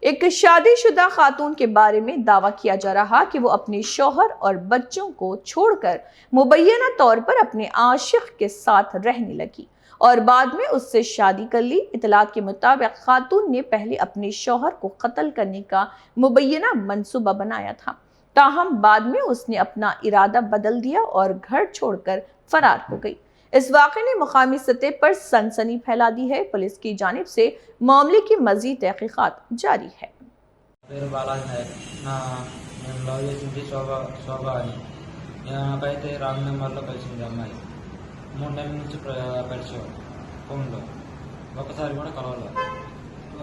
एक शादीशुदा खातून के बारे में दावा किया जा रहा कि वो अपने शौहर और बच्चों को छोड़कर मुबैना तौर पर अपने आशिक के साथ रहने लगी और बाद में उससे शादी कर ली। इतलात के मुताबिक खातून ने पहले अपने शौहर को कत्ल करने का मुबैना मंसूबा बनाया था, ताहम बाद में उसने अपना इरादा बदल दिया और घर छोड़कर फरार हो गई। इस वाक़े ने मुकामी सतह पर सनसनी फैला दी है। पुलिस की जानिब से मामले की मज़ीद तहक़ीक़ात जारी है।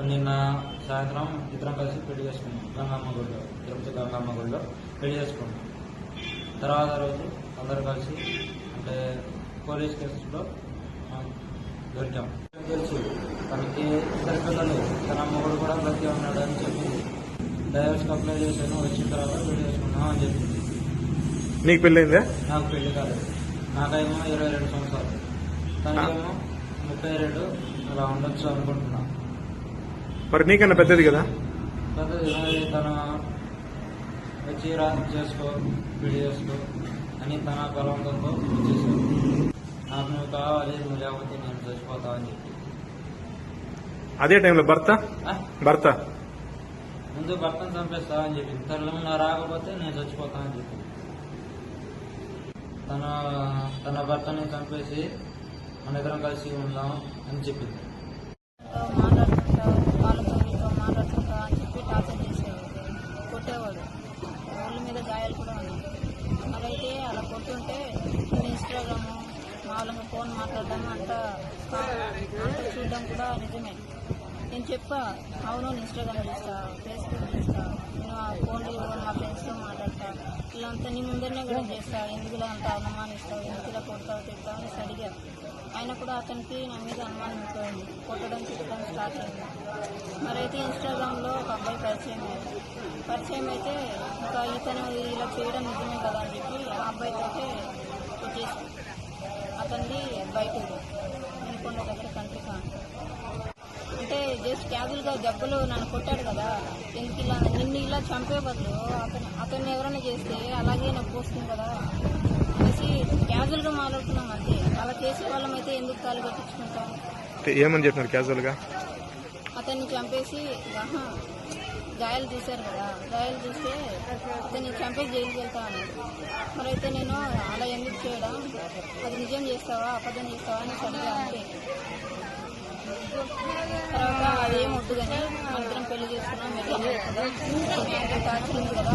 నిన్న సాయంత్రం ఇద్దరం కలిసి పెళ్లి చేసుకున్నాం గంగమ్మ గుడిలో, తిరుపతి గంగమ్మ గుడిలో పెళ్లి చేసుకున్నాం. తర్వాత రోజు అందరూ కలిసి అంటే పోలీస్ కేసులో దొరికాం. తెలుసు తనకి ఇద్దరు పిల్లలు, తన మొగుడు కూడా బ్రతికే ఉన్నాడు అని చెప్పింది. డైవర్స్కి అప్లై చేశాను, వచ్చిన తర్వాత పెళ్లి చేసుకున్నాం అని చెప్పింది. నీకు పెళ్ళైందా? నాకు పెళ్లి కాలేదు. నాకేమో 22 సంవత్సరాలు, తనకేమో 32 అలా ఉండొచ్చు అనుకుంటున్నా. మరి నీకన్నా పెద్దది కదా? పెద్దది. తన వచ్చి చేసుకో పెళ్లి చేసుకో అని తన బలవంతంతో వచ్చేసాడు. నాకు నువ్వు కావాలి, నువ్వు లేకపోతే నేను చచ్చిపోతా అని చెప్పి. అదే టైంలో భర్త ముందు భర్తను చంపేస్తా అని చెప్పి, తన రాకపోతే నేను చచ్చిపోతా అని చెప్పి తన భర్తని చంపేసి మన ఇద్దరం కలిసి ఉందాం అని చెప్పింది. మాట్లాడుతుంటా అని చెప్పి టార్చర్ చేసేవాడు, కొట్టేవాడు, ఒళ్ళు మీద గాయాలు కూడా ఉన్నాయి. అలాగైతే అలా కొట్టుంటే ఇన్స్టాగ్రాము మామూలుగా ఫోన్ మాట్లాడడం అంతా చూడడం కూడా నిజమే. నేను చెప్పా, అవును ఇన్స్టాగ్రామ్ చూస్తా, ఫేస్బుక్ చూస్తా, నేను ఆ ఫోన్లో మా ఫ్రెండ్స్తో మాట్లాడతా, ఇలా అంతా నీ ముందరనే కూడా చేస్తా, ఎందుకు ఇలా అంతా అనుమానిస్తావు, ఎందుకు ఇలా కొడతావు తిడతావు అని అడిగా. ఆయన కూడా అతనికి నా మీద అనుమానం అయిపోయింది, కొట్టడం తిట్టడం స్టార్ట్ అయింది. మరైతే ఇన్స్టాగ్రామ్లో ఒక అబ్బాయి పరిచయం అయితే ఇంకా ఇతను ఇలా చేయడం నిజమే కదా అని చెప్పి ఆ అబ్బాయితో వచ్చేసి అతన్ని బయట వినుకొండ దగ్గర కంట్రీకా అంటే జస్ట్ క్యాజువల్గా దెబ్బలు నన్ను కొట్టాడు కదా, ఎందుకు ఇలా నిన్ను ఇలా చంపే బదులు అతన్ని ఎవరైనా చేస్తే అలాగే నొప్పి వస్తుంది కదా అనేసి క్యాజువల్గా మాట్లాడుతున్నాం అంతే. అలా చేసే వాళ్ళం అయితే ఎందుకు తాళి కట్టించుకుంటాం? ఏమని చెప్పినారు క్యాజువల్ గా? అతన్ని చంపేసి గాయాలు చూశారు కదా, గాయాలు చూస్తే అతన్ని చంపేసి జైలుకి వెళ్తాను. మరైతే నేను అలా ఎందుకు చేయడం, అది నిజం చేస్తావా అబద్ధం చేస్తావా అని అడిగా అంతే. తర్వాత అదేం వద్దు కానీ మన ఇద్దరం పెళ్లి చేసుకున్నాం, టార్చర్ ఉంది కదా